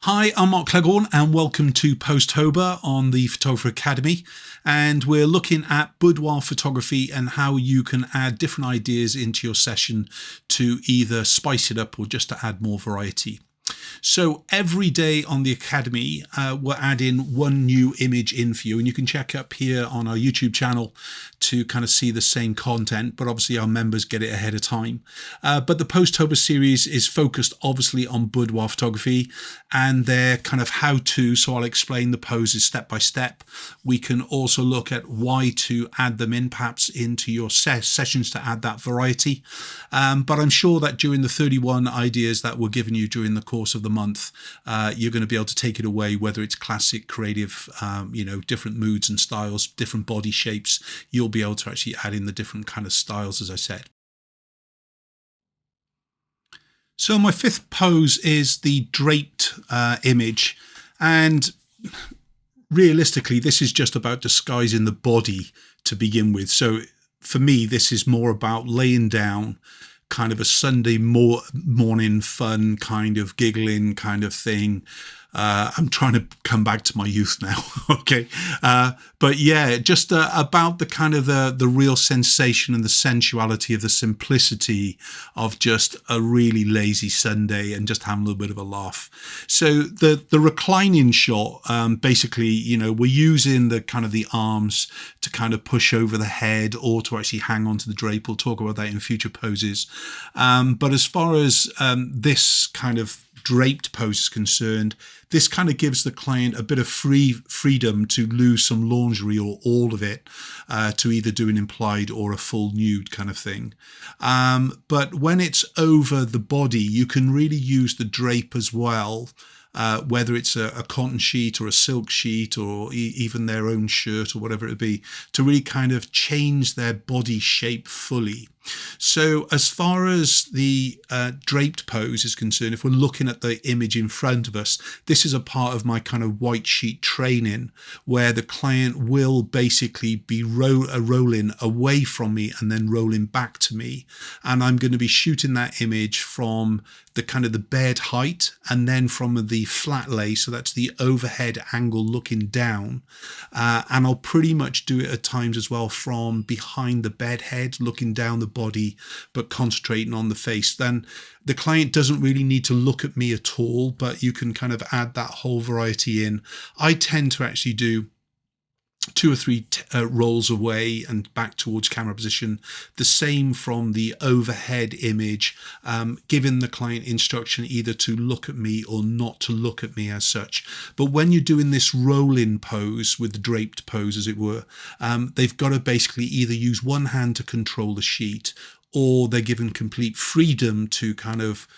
Hi, I'm Mark Cleghorn and welcome to Pose-Tober on the Photographer Academy, and we're looking at boudoir photography and how you can add different ideas into your session to either spice it up or just to add more variety. So every day on the Academy, we're adding one new image in for you, and you can check up here on our YouTube channel to kind of see the same content, but obviously our members get it ahead of time. But the Pose-Tober series is focused obviously on boudoir photography and their kind of how-to, so I'll explain the poses step by step. We can also look at why to add them in perhaps into your sessions to add that variety. But I'm sure that during the 31 ideas that we're giving you during the course of the month, you're going to be able to take it away, whether it's classic, creative, different moods and styles, different body shapes. You'll be able to actually add in the different kind of styles, as I said. So my fifth pose is the draped image, and realistically this is just about disguising the body to begin with. So for me this is more about laying down, kind of a Sunday morning fun, kind of giggling kind of thing. I'm trying to come back to my youth now. Okay. But yeah, just about the kind of the real sensation and the sensuality of the simplicity of just a really lazy Sunday and just having a little bit of a laugh. So the reclining shot, basically, we're using the kind of the arms to kind of push over the head or to actually hang onto the drape. We'll talk about that in future poses. But as far as this kind of draped pose is concerned, this kind of gives the client a bit of freedom to lose some lingerie or all of it, to either do an implied or a full nude kind of thing. But when it's over the body, you can really use the drape as well, whether it's a cotton sheet or a silk sheet or even their own shirt or whatever it would be, to really kind of change their body shape fully. So as far as the draped pose is concerned, if we're looking at the image in front of us, this is a part of my kind of white sheet training where the client will basically be rolling away from me and then rolling back to me. And I'm going to be shooting that image from the kind of the bed height and then from the flat lay. So that's the overhead angle looking down. And I'll pretty much do it at times as well from behind the bed head, looking down the body, but concentrating on the face. Then the client doesn't really need to look at me at all, but you can kind of add that whole variety in. I tend to actually do 2 or 3 rolls away and back towards camera position, the same from the overhead image, giving the client instruction either to look at me or not to look at me as such. But when you're doing this roll-in pose with the draped pose, as it were, they've got to basically either use one hand to control the sheet, or they're given complete freedom to kind of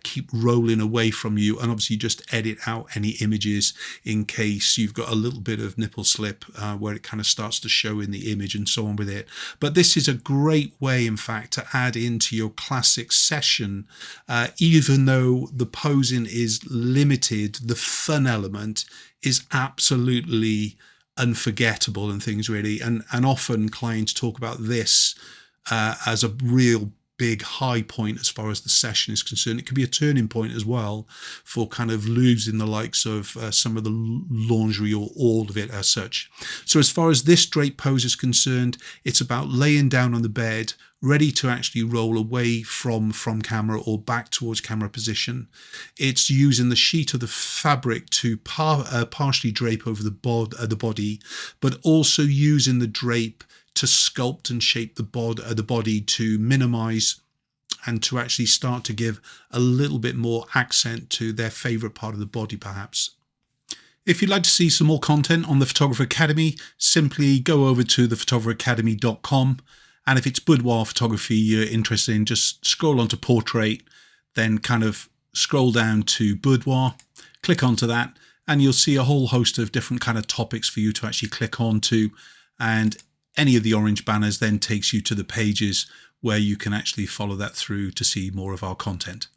keep rolling away from you, and obviously just edit out any images in case you've got a little bit of nipple slip where it kind of starts to show in the image and so on with it. But this is a great way, in fact, to add into your classic session. Even though the posing is limited, the fun element is absolutely unforgettable and things really. And often clients talk about this as a real big high point as far as the session is concerned. It can be a turning point as well for kind of losing the likes of some of the lingerie or all of it as such. So as far as this drape pose is concerned, it's about laying down on the bed, ready to actually roll away from camera or back towards camera position. It's using the sheet of the fabric to partially drape over the body, but also using the drape to sculpt and shape the body to minimize and to actually start to give a little bit more accent to their favorite part of the body perhaps. If you'd like to see some more content on the Photographer Academy, simply go over to thephotographeracademy.com, and if it's boudoir photography you're interested in, just scroll onto portrait, then kind of scroll down to boudoir, click onto that, and you'll see a whole host of different kind of topics for you to actually click onto, and any of the orange banners then takes you to the pages where you can actually follow that through to see more of our content.